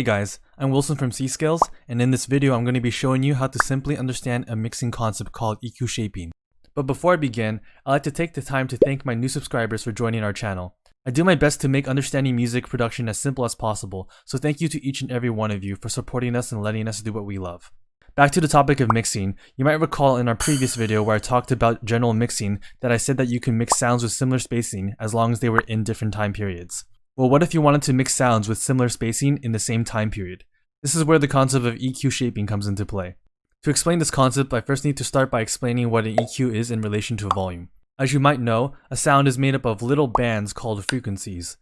Hey guys, I'm Wilson from C-Scales, and in this video I'm going to be showing you how to simply understand a mixing concept called EQ shaping. But before I begin, I'd like to take the time to thank my new subscribers for joining our channel. I do my best to make understanding music production as simple as possible, so thank you to each and every one of you for supporting us and letting us do what we love. Back to the topic of mixing, you might recall in our previous video where I talked about general mixing that I said that you can mix sounds with similar spacing as long as they were in different time periods. Well, what if you wanted to mix sounds with similar spacing in the same time period? This is where the concept of EQ shaping comes into play. To explain this concept, I first need to start by explaining what an EQ is in relation to a volume. As you might know, a sound is made up of little bands called frequencies.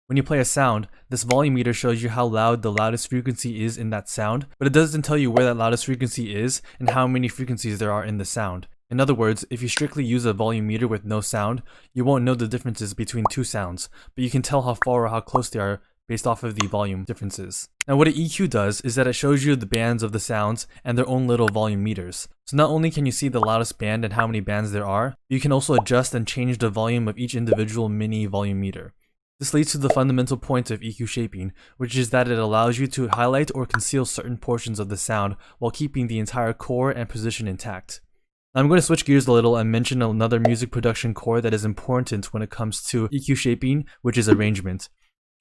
When you play a sound, this volume meter shows you how loud the loudest frequency is in that sound, but it doesn't tell you where that loudest frequency is and how many frequencies there are in the sound. In other words, if you strictly use a volume meter with no sound, you won't know the differences between two sounds, but you can tell how far or how close they are based off of the volume differences. Now what an EQ does is that it shows you the bands of the sounds and their own little volume meters. So not only can you see the loudest band and how many bands there are, you can also adjust and change the volume of each individual mini volume meter. This leads to the fundamental point of EQ shaping, which is that it allows you to highlight or conceal certain portions of the sound while keeping the entire core and position intact. Now I'm going to switch gears a little and mention another music production core that is important when it comes to EQ shaping, which is arrangement.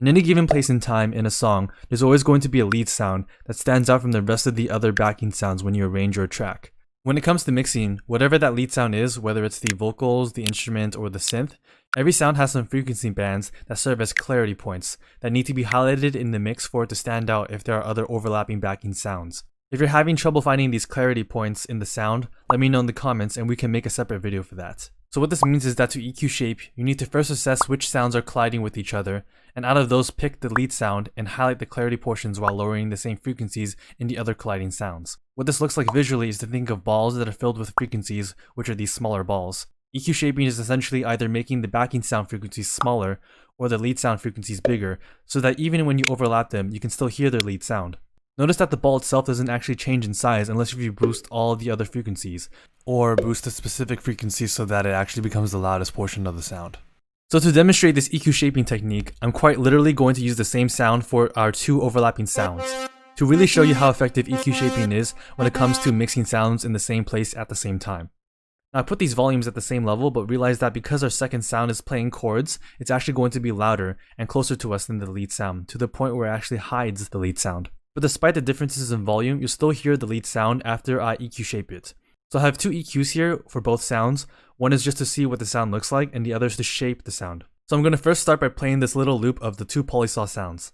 In any given place in time in a song, there's always going to be a lead sound that stands out from the rest of the other backing sounds when you arrange your track. When it comes to mixing, whatever that lead sound is, whether it's the vocals, the instrument, or the synth, every sound has some frequency bands that serve as clarity points that need to be highlighted in the mix for it to stand out if there are other overlapping backing sounds. If you're having trouble finding these clarity points in the sound, let me know in the comments and we can make a separate video for that. So what this means is that to EQ shape, you need to first assess which sounds are colliding with each other, and out of those pick the lead sound and highlight the clarity portions while lowering the same frequencies in the other colliding sounds. What this looks like visually is to think of balls that are filled with frequencies, which are these smaller balls. EQ shaping is essentially either making the backing sound frequencies smaller or the lead sound frequencies bigger, so that even when you overlap them, you can still hear their lead sound. Notice that the ball itself doesn't actually change in size unless you boost all the other frequencies, or boost a specific frequency so that it actually becomes the loudest portion of the sound. So to demonstrate this EQ shaping technique, I'm quite literally going to use the same sound for our two overlapping sounds, to really show you how effective EQ shaping is when it comes to mixing sounds in the same place at the same time. Now I put these volumes at the same level, but realize that because our second sound is playing chords, it's actually going to be louder and closer to us than the lead sound, to the point where it actually hides the lead sound. But despite the differences in volume, you'll still hear the lead sound after I EQ shape it. So I have two EQs here for both sounds. One is just to see what the sound looks like, and the other is to shape the sound. So I'm going to first start by playing this little loop of the two polysaw sounds.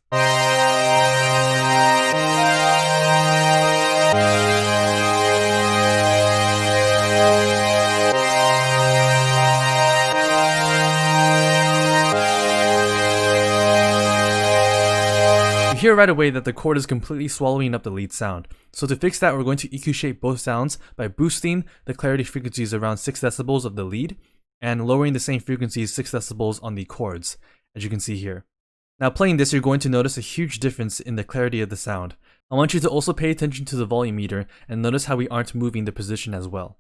You hear right away that the chord is completely swallowing up the lead sound. So to fix that, we're going to EQ shape both sounds by boosting the clarity frequencies around 6 decibels of the lead and lowering the same frequencies 6 decibels on the chords, as you can see here. Now playing this, you're going to notice a huge difference in the clarity of the sound. I want you to also pay attention to the volume meter and notice how we aren't moving the position as well.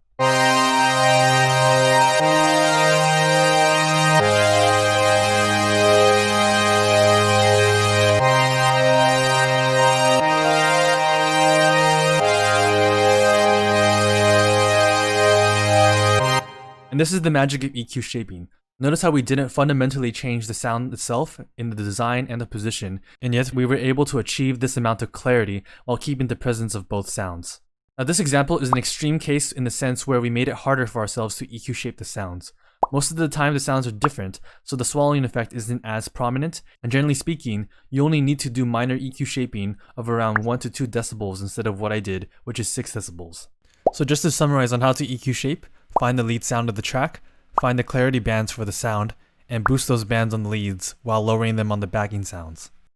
And this is the magic of EQ shaping. Notice how we didn't fundamentally change the sound itself in the design and the position, and yet we were able to achieve this amount of clarity while keeping the presence of both sounds. Now this example is an extreme case in the sense where we made it harder for ourselves to EQ shape the sounds. Most of the time the sounds are different, so the swallowing effect isn't as prominent, and generally speaking, you only need to do minor EQ shaping of around 1 to 2 decibels instead of what I did, which is 6 decibels. So just to summarize on how to EQ shape, find the lead sound of the track, find the clarity bands for the sound, and boost those bands on the leads while lowering them on the backing sounds.